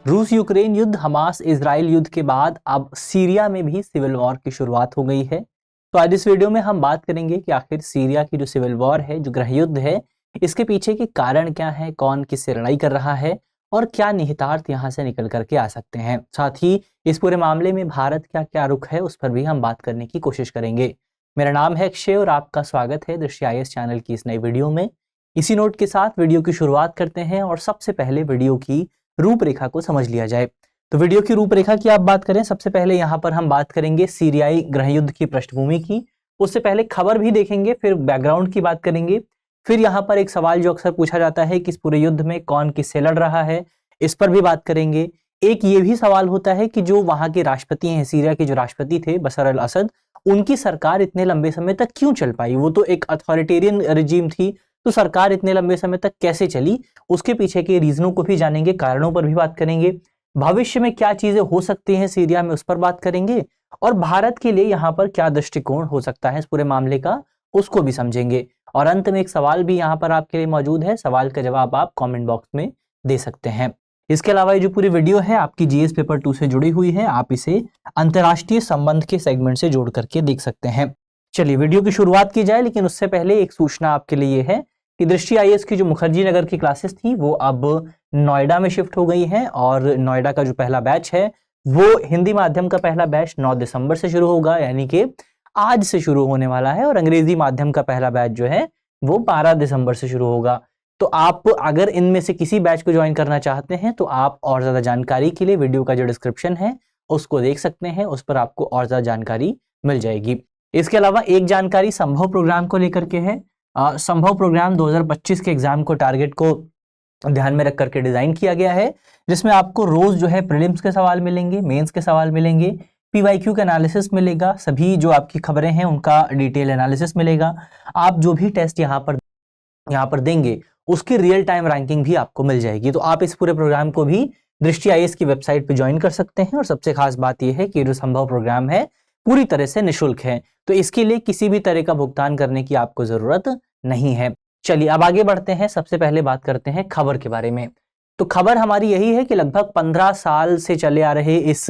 रूस यूक्रेन युद्ध, Hamas Israel युद्ध के बाद अब सीरिया में भी सिविल वॉर की शुरुआत हो गई है। तो आज इस वीडियो में हम बात करेंगे कि आखिर सीरिया की जो सिविल वॉर है, जो गृह युद्ध है, इसके पीछे के कारण क्या है, कौन किससे लड़ाई कर रहा है और क्या निहितार्थ यहाँ से निकल करके आ सकते हैं। साथ ही इस पूरे मामले में भारत का क्या रुख है, उस पर भी हम बात करने की कोशिश करेंगे। मेरा नाम है अक्षय और आपका स्वागत है दृष्टि IAS चैनल की इस नई वीडियो में। इसी नोट के साथ वीडियो की शुरुआत करते हैं और सबसे पहले वीडियो की रूपरेखा को समझ लिया जाए। तो वीडियो की रूपरेखा की आप बात करें, सबसे पहले यहाँ पर हम बात करेंगे सीरियाई गृह युद्ध की पृष्ठभूमि की। उससे पहले खबर भी देखेंगे, फिर बैकग्राउंड की बात करेंगे, फिर यहाँ पर एक सवाल जो अक्सर पूछा जाता है कि इस पूरे युद्ध में कौन किससे लड़ रहा है, इस पर भी बात करेंगे। एक ये भी सवाल होता है कि जो वहां के राष्ट्रपति हैं, सीरिया के जो राष्ट्रपति थे बशर अल असद, उनकी सरकार इतने लंबे समय तक क्यों चल पाई? वो तो एक अथॉरिटेरियन रिजीम थी, तो सरकार इतने लंबे समय तक कैसे चली? उसके पीछे के रीजनों को भी जानेंगे, कारणों पर भी बात करेंगे। भविष्य में क्या चीजें हो सकती हैं सीरिया में, उस पर बात करेंगे और भारत के लिए यहाँ पर क्या दृष्टिकोण हो सकता है इस पूरे मामले का, उसको भी समझेंगे। और अंत में एक सवाल भी यहाँ पर आपके लिए मौजूद है, सवाल का जवाब आप कमेंट बॉक्स में दे सकते हैं। इसके अलावा ये जो पूरी वीडियो है आपकी GS पेपर 2 से जुड़ी हुई है, आप इसे अंतर्राष्ट्रीय संबंध के सेगमेंट से जोड़ करके देख सकते हैं। चलिए वीडियो की शुरुआत की जाए, लेकिन उससे पहले एक सूचना आपके लिए है कि दृष्टि IAS की जो मुखर्जी नगर की क्लासेस थी वो अब नोएडा में शिफ्ट हो गई हैं और नोएडा का जो पहला बैच है वो हिंदी माध्यम का पहला बैच 9 दिसंबर से शुरू होगा, यानी कि आज से शुरू होने वाला है। और अंग्रेजी माध्यम का पहला बैच जो है वो 12 दिसंबर से शुरू होगा। तो आप अगर इनमें से किसी बैच को ज्वाइन करना चाहते हैं तो आप और ज्यादा जानकारी के लिए वीडियो का जो डिस्क्रिप्शन है उसको देख सकते हैं, उस पर आपको और ज्यादा जानकारी मिल जाएगी। इसके अलावा एक जानकारी संभव प्रोग्राम को लेकर के है। संभव प्रोग्राम 2025 के एग्जाम को टारगेट को ध्यान में रख करके डिजाइन किया गया है, जिसमें आपको रोज जो है प्रीलिम्स के सवाल मिलेंगे, मेंस के सवाल मिलेंगे, PYQ का एनालिसिस मिलेगा, सभी जो आपकी खबरें हैं उनका डिटेल एनालिसिस मिलेगा। आप जो भी टेस्ट यहाँ पर देंगे उसकी रियल टाइम रैंकिंग भी आपको मिल जाएगी। तो आप इस पूरे प्रोग्राम को भी दृष्टि IAS की वेबसाइट पे ज्वाइन कर सकते हैं। और सबसे खास बात यह है कि जो संभव प्रोग्राम है पूरी तरह से निःशुल्क है, तो इसके लिए किसी भी तरह का भुगतान करने की आपको जरूरत नहीं है। चलिए अब आगे बढ़ते हैं। सबसे पहले बात करते हैं खबर के बारे में। तो खबर हमारी यही है कि लगभग 15 साल से चले आ रहे इस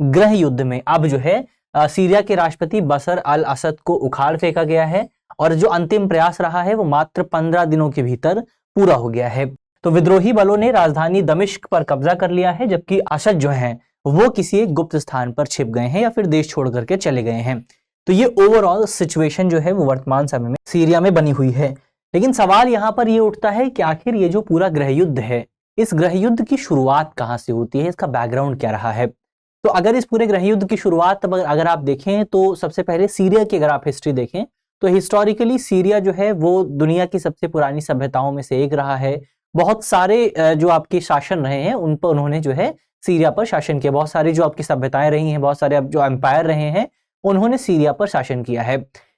गृह युद्ध में अब जो है सीरिया के राष्ट्रपति बशर अल असद को उखाड़ फेंका गया है और जो अंतिम प्रयास रहा है वो मात्र 15 दिनों के भीतर पूरा हो गया है। तो विद्रोही बलों ने राजधानी दमिश्क पर कब्जा कर लिया है, जबकि असद जो है वो किसी एक गुप्त स्थान पर छिप गए हैं या फिर देश छोड़ करके चले गए हैं। तो ये ओवरऑल सिचुएशन जो है वो वर्तमान समय में सीरिया में बनी हुई है। लेकिन सवाल यहाँ पर ये उठता है कि आखिर ये जो पूरा गृह युद्ध है, इस गृह युद्ध की शुरुआत कहाँ से होती है, इसका बैकग्राउंड क्या रहा है? तो अगर इस पूरे गृह युद्ध की शुरुआत अगर आप देखें तो सबसे पहले सीरिया की अगर आप हिस्ट्री देखें तो हिस्टोरिकली सीरिया जो है वो दुनिया की सबसे पुरानी सभ्यताओं में से एक रहा है। बहुत सारे जो आपके शासन रहे हैं उन पर उन्होंने जो है सीरिया पर शासन किया। बहुत सारी जो आपकी सभ्यताएं रही हैं, बहुत सारे जो एम्पायर रहे हैं, उन्होंने सीरिया पर शासन किया है।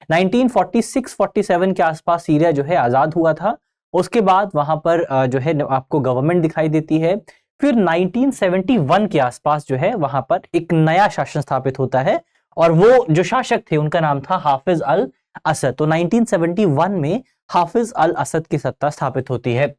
1946-47 के आसपास सीरिया जो है आजाद हुआ था। उसके बाद वहां पर जो है आपको गवर्नमेंट दिखाई देती है। फिर 1971 के आसपास जो है वहां पर एक नया शासन स्थापित होता है और वो जो शासक थे उनका नाम था हाफिज अल असद। तो 1971 में हाफिज अल असद की सत्ता स्थापित होती है।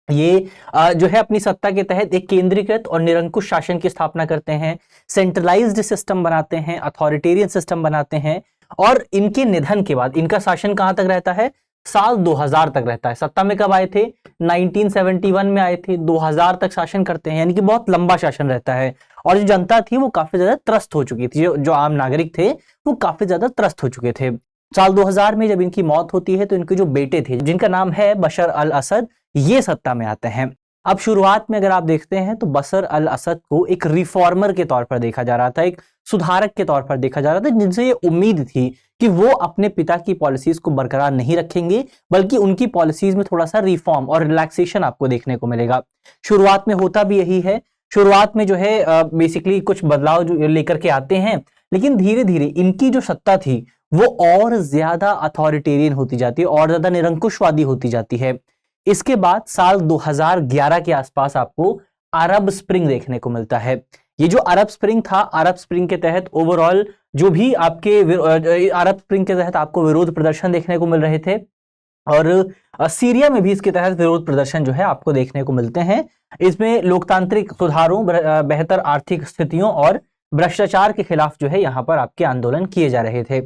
ये जो है अपनी सत्ता के तहत एक केंद्रीकृत और निरंकुश शासन की स्थापना करते हैं, सेंट्रलाइज्ड सिस्टम बनाते हैं, अथॉरिटेरियन सिस्टम बनाते हैं। और इनके निधन के बाद इनका शासन कहां तक रहता है? साल 2000 तक रहता है। सत्ता में कब आए थे? 1971 में आए थे, 2000 तक शासन करते हैं, यानी कि बहुत लंबा शासन रहता है। और जो जनता थी वो काफी ज्यादा त्रस्त हो चुकी थी, जो आम नागरिक थे वो काफी ज्यादा त्रस्त हो चुके थे। साल 2000 में जब इनकी मौत होती है तो इनके जो बेटे थे जिनका नाम है बशर अल असद, ये सत्ता में आते हैं। अब शुरुआत में अगर आप देखते हैं तो बशर अल असद को एक रिफॉर्मर के तौर पर देखा जा रहा था, एक सुधारक के तौर पर देखा जा रहा था, जिनसे ये उम्मीद थी कि वो अपने पिता की पॉलिसीज को बरकरार नहीं रखेंगे, बल्कि उनकी पॉलिसीज में थोड़ा सा रिफॉर्म और रिलैक्सेशन आपको देखने को मिलेगा। शुरुआत में होता भी यही है। शुरुआत में जो है बेसिकली कुछ बदलाव जो लेकर के आते हैं, लेकिन धीरे धीरे इनकी जो सत्ता थी वो और ज्यादा अथॉरिटेरियन होती जाती है और ज्यादा निरंकुशवादी होती जाती है। इसके बाद साल 2011 के आसपास आपको अरब स्प्रिंग देखने को मिलता है। ये जो अरब स्प्रिंग था, अरब स्प्रिंग के तहत ओवरऑल जो भी आपके अरब स्प्रिंग के तहत आपको विरोध प्रदर्शन देखने को मिल रहे थे, और सीरिया में भी इसके तहत विरोध प्रदर्शन जो है आपको देखने को मिलते हैं। इसमें लोकतांत्रिक सुधारों, बेहतर आर्थिक स्थितियों और भ्रष्टाचार के खिलाफ जो है यहाँ पर आपके आंदोलन किए जा रहे थे।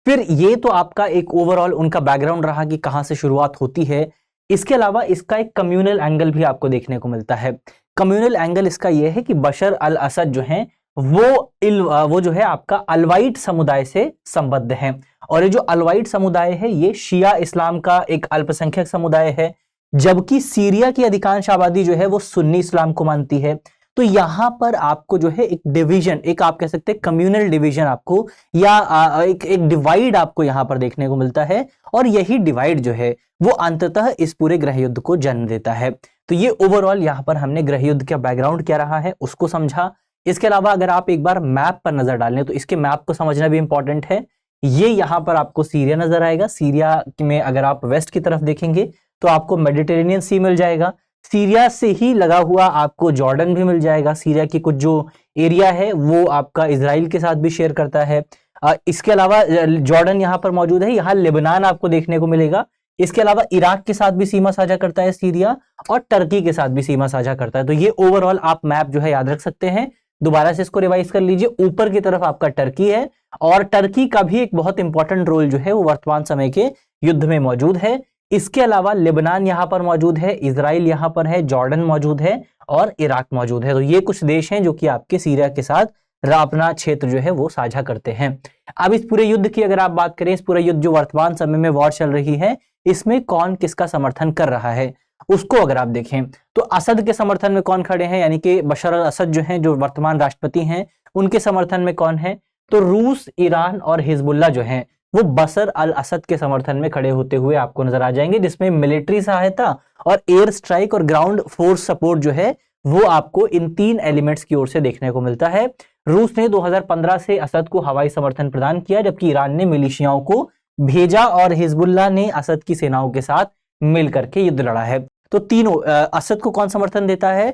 फिर ये तो आपका एक ओवरऑल उनका बैकग्राउंड रहा कि कहां से शुरुआत होती है। इसके अलावा इसका एक कम्युनल एंगल भी आपको देखने को मिलता है। कम्युनल एंगल इसका यह है कि बशर अल असद जो है वो जो है आपका अलवाइट समुदाय से संबद्ध है, और ये जो अलवाइट समुदाय है ये शिया इस्लाम का एक अल्पसंख्यक समुदाय है, जबकि सीरिया की अधिकांश आबादी जो है वो सुन्नी इस्लाम को मानती है। तो यहां पर आपको जो है एक डिवीजन, एक आप कह सकते हैं कम्युनल डिवीजन आपको, या एक डिवाइड आपको यहां पर देखने को मिलता है, और यही डिवाइड जो है वो अंततः इस पूरे गृह युद्ध को जन्म देता है। तो ये ओवरऑल यहां पर हमने गृह युद्ध का बैकग्राउंड क्या रहा है उसको समझा। इसके अलावा अगर आप एक बार मैप पर नजर डालें तो इसके मैप को समझना भी इंपॉर्टेंट है। ये यहां पर आपको सीरिया नजर आएगा। सीरिया में अगर आप वेस्ट की तरफ देखेंगे तो आपको मेडिटेरेनियन सी मिल जाएगा। सीरिया से ही लगा हुआ आपको जॉर्डन भी मिल जाएगा। सीरिया की कुछ जो एरिया है वो आपका इजराइल के साथ भी शेयर करता है। इसके अलावा जॉर्डन यहाँ पर मौजूद है, यहाँ लेबनान आपको देखने को मिलेगा। इसके अलावा इराक के साथ भी सीमा साझा करता है सीरिया, और टर्की के साथ भी सीमा साझा करता है। तो ये ओवरऑल आप मैप जो है याद रख सकते हैं। दोबारा से इसको रिवाइज कर लीजिए। ऊपर की तरफ आपका टर्की है, और टर्की का भी एक बहुत इंपॉर्टेंट रोल जो है वो वर्तमान समय के युद्ध में मौजूद है। इसके अलावा लेबनान यहां पर मौजूद है, इजराइल यहां पर है, जॉर्डन मौजूद है, और इराक मौजूद है। तो ये कुछ देश हैं जो कि आपके सीरिया के साथ अपना क्षेत्र जो है वो साझा करते हैं। अब इस पूरे युद्ध की अगर आप बात करें, इस पूरे युद्ध जो वर्तमान समय में वॉर चल रही है, इसमें कौन किसका समर्थन कर रहा है उसको अगर आप देखें तो असद के समर्थन में कौन खड़े हैं, यानी कि बशर अल असद जो हैं, जो वर्तमान राष्ट्रपति हैं, उनके समर्थन में कौन है? तो रूस, ईरान और हिजबुल्लाह जो हैं वो बशर अल असद के समर्थन में खड़े होते हुए आपको नजर आ जाएंगे, जिसमें मिलिट्री सहायता और एयर स्ट्राइक और ग्राउंड फोर्स सपोर्ट जो है वो आपको इन तीन एलिमेंट्स की ओर से देखने को मिलता है। रूस ने 2015 से असद को हवाई समर्थन प्रदान किया, जबकि ईरान ने मिलिशियाओं को भेजा, और हिजबुल्लाह ने असद की सेनाओं के साथ मिलकर के युद्ध लड़ा है। तो तीनों, असद को कौन समर्थन देता है?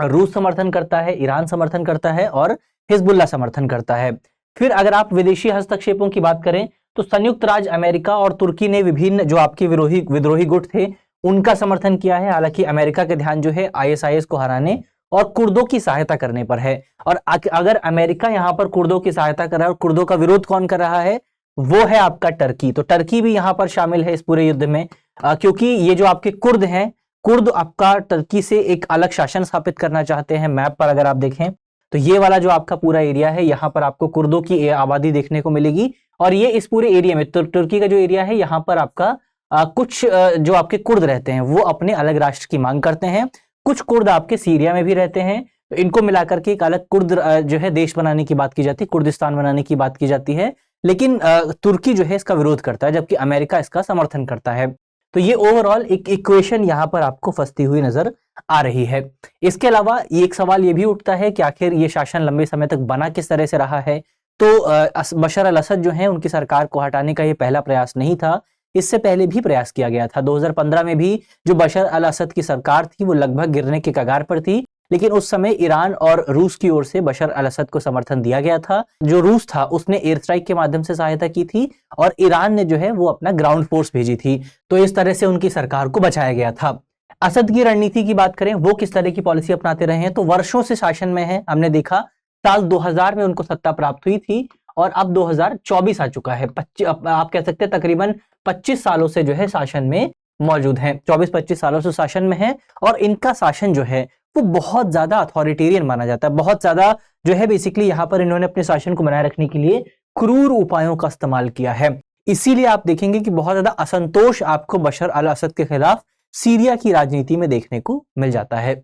रूस समर्थन करता है, ईरान समर्थन करता है, और हिजबुल्लाह समर्थन करता है। फिर अगर आप विदेशी हस्तक्षेपों की बात करें तो संयुक्त राज्य अमेरिका और तुर्की ने विभिन्न जो आपके विद्रोही गुट थे उनका समर्थन किया है। हालांकि अमेरिका का ध्यान जो है आईएसआईएस को हराने और कुर्दों की सहायता करने पर है। और अगर अमेरिका यहां पर कुर्दों की सहायता कर रहा है, और कुर्दों का विरोध कौन कर रहा है? वो है आपका टर्की। तो टर्की भी यहां पर शामिल है इस पूरे युद्ध में, क्योंकि ये जो आपके कुर्द हैं, कुर्द आपका टर्की से एक अलग शासन स्थापित करना चाहते हैं। मैप पर अगर आप देखें तो ये वाला जो आपका पूरा एरिया है, यहाँ पर आपको कुर्दों की आबादी देखने को मिलेगी, और ये इस पूरे एरिया में तुर्की का जो एरिया है, यहाँ पर आपका कुछ जो आपके कुर्द रहते हैं वो अपने अलग राष्ट्र की मांग करते हैं। कुछ कुर्द आपके सीरिया में भी रहते हैं, तो इनको मिलाकर के एक अलग कुर्द जो है देश बनाने की बात की जाती है, कुर्दिस्तान बनाने की बात की जाती है। लेकिन तुर्की जो है इसका विरोध करता है, जबकि अमेरिका इसका समर्थन करता है। तो ये ओवरऑल एक इक्वेशन यहां पर आपको फंसती हुई नजर आ रही है। इसके अलावा एक सवाल ये भी उठता है कि आखिर ये शासन लंबे समय तक बना किस तरह से रहा है? तो बशर अल असद जो है उनकी सरकार को हटाने का ये पहला प्रयास नहीं था, इससे पहले भी प्रयास किया गया था। 2015 में भी जो बशर अल असद की सरकार थी वो लगभग गिरने के कगार पर थी, लेकिन उस समय ईरान और रूस की ओर से बशर अल असद को समर्थन दिया गया था। जो रूस था उसने एयर स्ट्राइक के माध्यम से सहायता की थी, और ईरान ने जो है वो अपना ग्राउंड फोर्स भेजी थी। तो इस तरह से उनकी सरकार को बचाया गया था। असद की रणनीति की बात करें, वो किस तरह की पॉलिसी अपनाते रहे हैं, तो वर्षों से शासन में है। हमने देखा साल 2000 में उनको सत्ता प्राप्त हुई थी, और अब 2024 आ चुका है। आप कह सकते हैं तकरीबन 25 सालों से जो है शासन में मौजूद है, 24-25 सालों से शासन में है। और इनका शासन जो है वो बहुत ज्यादा अथॉरिटेरियन माना जाता है। बहुत ज्यादा जो है बेसिकली यहाँ पर इन्होंने अपने शासन को बनाए रखने के लिए क्रूर उपायों का इस्तेमाल किया है। इसीलिए आप देखेंगे कि बहुत ज्यादा असंतोष आपको बशर अल असद के खिलाफ सीरिया की राजनीति में देखने को मिल जाता है।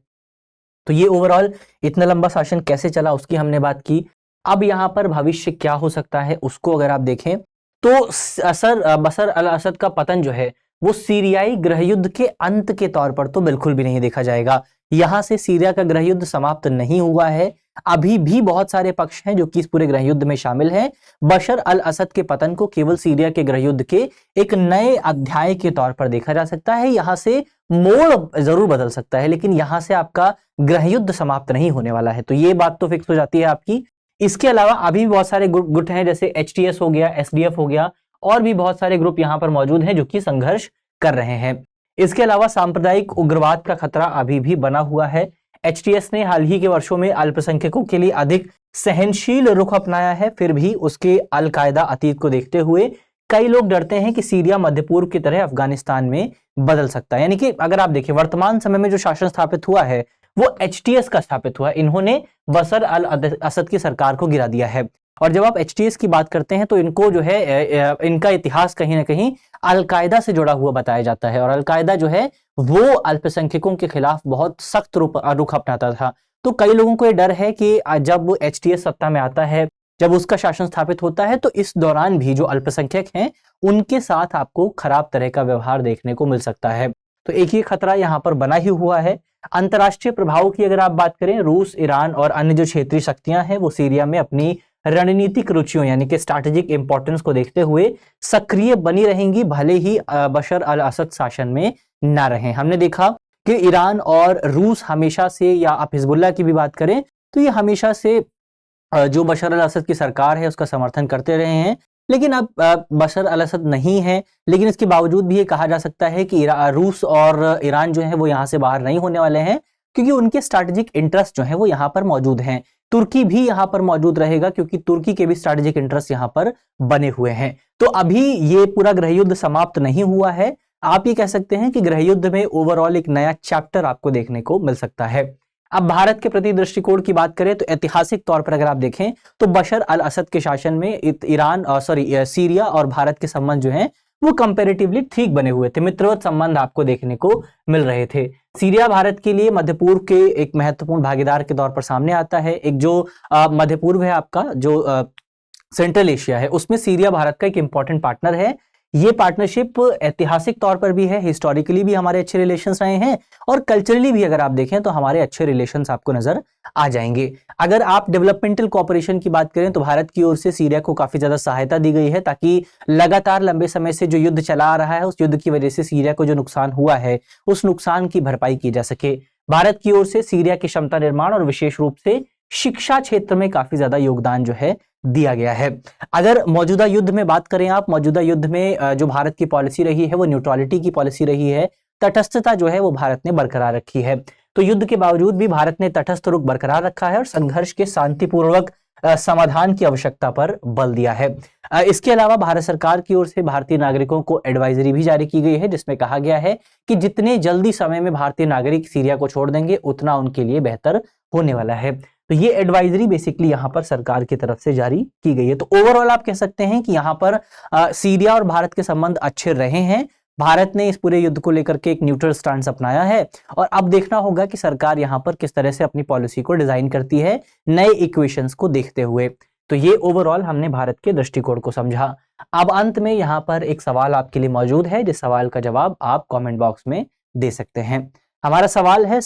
तो ये ओवरऑल इतना लंबा शासन कैसे चला उसकी हमने बात की। अब यहाँ पर भविष्य क्या हो सकता है उसको अगर आप देखें तो बशर अल असद का पतन जो है वो सीरियाई गृहयुद्ध के अंत के तौर पर तो बिल्कुल भी नहीं देखा जाएगा। यहां से सीरिया का गृहयुद्ध समाप्त नहीं हुआ है। अभी भी बहुत सारे पक्ष हैं जो कि इस पूरे गृहयुद्ध में शामिल हैं। बशर अल असद के पतन को केवल सीरिया के गृहयुद्ध के एक नए अध्याय के तौर पर देखा जा सकता है। यहां से मोड़ जरूर बदल सकता है, लेकिन यहां से आपका गृहयुद्ध समाप्त नहीं होने वाला है। तो ये बात तो फिक्स हो जाती है आपकी। इसके अलावा अभी भी बहुत सारे गुट हैं, जैसे HTS हो गया, SDF हो गया, और भी बहुत सारे ग्रुप यहाँ पर मौजूद हैं जो कि संघर्ष कर रहे हैं। इसके अलावा सांप्रदायिक उग्रवाद का खतरा अभी भी बना हुआ है। एचटीएस ने हाल ही के वर्षों में अल्पसंख्यकों के लिए अधिक सहनशील रुख अपनाया है, फिर भी उसके अलकायदा अतीत को देखते हुए कई लोग डरते हैं कि सीरिया मध्य पूर्व की तरह अफगानिस्तान में बदल सकता है। यानी कि अगर आप देखिए वर्तमान समय में जो शासन स्थापित हुआ है वो एचटीएस का स्थापित हुआ है। इन्होंने बशर अल असद की सरकार को गिरा दिया है। और जब आप एचटीएस की बात करते हैं तो इनको जो है इनका इतिहास कहीं ना कहीं अलकायदा से जुड़ा हुआ बताया जाता है, और अलकायदा जो है वो अल्पसंख्यकों के खिलाफ बहुत सख्त रुख अपनाता था। तो कई लोगों को ये डर है कि जब एचटीएस सत्ता में आता है, जब उसका शासन स्थापित होता है, तो इस दौरान भी जो अल्पसंख्यक हैं उनके साथ आपको खराब तरह का व्यवहार देखने को मिल सकता है। तो एक ही खतरा यहाँ पर बना ही हुआ है। अंतर्राष्ट्रीय प्रभाव की अगर आप बात करें, रूस, ईरान और अन्य जो क्षेत्रीय शक्तियां हैं वो सीरिया में अपनी रणनीतिक रुचियों यानी कि स्ट्रैटेजिक इंपॉर्टेंस को देखते हुए सक्रिय बनी रहेंगी, भले ही बशर अल असद शासन में ना रहे। हमने देखा कि ईरान और रूस हमेशा से, या आप हिजबुल्लाह की भी बात करें तो ये हमेशा से जो बशर अल असद की सरकार है उसका समर्थन करते रहे हैं। लेकिन अब बशर अल असद नहीं है, लेकिन इसके बावजूद भी ये कहा जा सकता है कि रूस और ईरान जो है वो यहाँ से बाहर नहीं होने वाले हैं, क्योंकि उनके स्ट्रैटेजिक इंटरेस्ट जो है वो यहाँ पर मौजूद हैं। तुर्की भी यहाँ पर मौजूद रहेगा, क्योंकि तुर्की के भी स्ट्रैटेजिक इंटरेस्ट यहाँ पर बने हुए हैं। तो अभी ये पूरा गृह युद्ध समाप्त नहीं हुआ है। आप ये कह सकते हैं कि गृह युद्ध में ओवरऑल एक नया चैप्टर आपको देखने को मिल सकता है। अब भारत के प्रति दृष्टिकोण की बात करें तो ऐतिहासिक तौर पर अगर आप देखें तो बशर अल असद के शासन में सीरिया और भारत के संबंध जो हैं वो कंपैरेटिवली ठीक बने हुए थे, मित्रवत संबंध आपको देखने को मिल रहे थे। सीरिया भारत के लिए मध्य पूर्व के एक महत्वपूर्ण भागीदार के तौर पर सामने आता है। एक जो मध्य पूर्व है आपका, जो सेंट्रल एशिया है, उसमें सीरिया भारत का एक इंपॉर्टेंट पार्टनर है। ये पार्टनरशिप ऐतिहासिक तौर पर भी है, हिस्टोरिकली भी हमारे अच्छे रिलेशंस रहे हैं, और कल्चरली भी अगर आप देखें तो हमारे अच्छे रिलेशंस आपको नजर आ जाएंगे। अगर आप डेवलपमेंटल कोऑपरेशन की बात करें तो भारत की ओर से सीरिया को काफी ज्यादा सहायता दी गई है, ताकि लगातार लंबे समय से जो युद्ध चला आ रहा है उस युद्ध की वजह से सीरिया को जो नुकसान हुआ है उस नुकसान की भरपाई की जा सके। भारत की ओर से सीरिया की क्षमता निर्माण और विशेष रूप से शिक्षा क्षेत्र में काफी ज्यादा योगदान जो है दिया गया है। अगर मौजूदा युद्ध में बात करें आप, मौजूदा युद्ध में जो भारत की पॉलिसी रही है वो न्यूट्रलिटी की पॉलिसी रही है, तटस्थता जो है वो भारत ने बरकरार रखी है। तो युद्ध के बावजूद भी भारत ने तटस्थ रुख बरकरार रखा है और संघर्ष के शांतिपूर्वक समाधान की आवश्यकता पर बल दिया है। इसके अलावा भारत सरकार की ओर से भारतीय नागरिकों को एडवाइजरी भी जारी की गई है, जिसमें कहा गया है कि जितने जल्दी समय में भारतीय नागरिक सीरिया को छोड़ देंगे उतना उनके लिए बेहतर होने वाला है। तो ये एडवाइजरी बेसिकली यहाँ पर सरकार की तरफ से जारी की गई है। तो ओवरऑल आप कह सकते हैं कि यहाँ पर सीरिया और भारत के संबंध अच्छे रहे हैं। भारत ने इस पूरे युद्ध को लेकर के एक न्यूट्रल स्टैंड अपनाया है, और अब देखना होगा कि सरकार यहाँ पर किस तरह से अपनी पॉलिसी को डिजाइन करती है नए इक्वेशंस को देखते हुए। तो ये ओवरऑल हमने भारत के दृष्टिकोण को समझा। अब अंत में यहाँ पर एक सवाल आपके लिए मौजूद है, जिस सवाल का जवाब आप कॉमेंट बॉक्स में दे सकते हैं। हमारा सवाल है,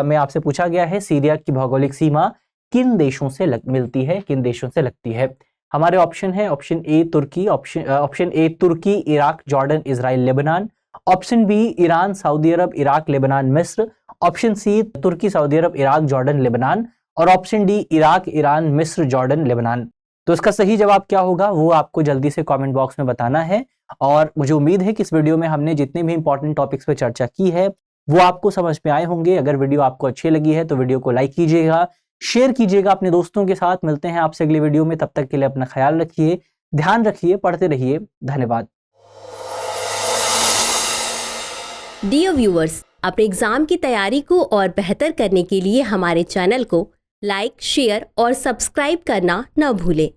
में आपसे पूछा गया है, सीरिया की भौगोलिक सीमा किन देशों से मिलती है, किन देशों से लगती है। हमारे ऑप्शन है, ऑप्शन ए तुर्की, ऑप्शन ए तुर्की, Iraq, Jordan, Israel, Lebanon, option B Iran, Saudi अरब, इराक, लेबनान, मिस्र, ऑप्शन सी तुर्की, सऊदी अरब, इराक, जॉर्डन, लेबनान, और ऑप्शन डी इराक, ईरान, मिस्र, जॉर्डन, लेबनान। तो इसका सही जवाब क्या होगा वो आपको जल्दी से कमेंट बॉक्स में बताना है। और मुझे उम्मीद है कि इस वीडियो में हमने जितने भी इंपॉर्टेंट टॉपिक्स पे चर्चा की है वो आपको समझ में आए होंगे। अगर वीडियो आपको अच्छी लगी है तो वीडियो को लाइक कीजिएगा, शेयर कीजिएगा अपने दोस्तों के साथ। मिलते हैं आपसे अगली वीडियो में, तब तक के लिए अपना ख्याल रखिए, ध्यान रखिए, पढ़ते रहिए। धन्यवाद। डियर व्यूअर्स, अपने एग्जाम की तैयारी को और बेहतर करने के लिए हमारे चैनल को लाइक, शेयर और सब्सक्राइब करना न भूलें।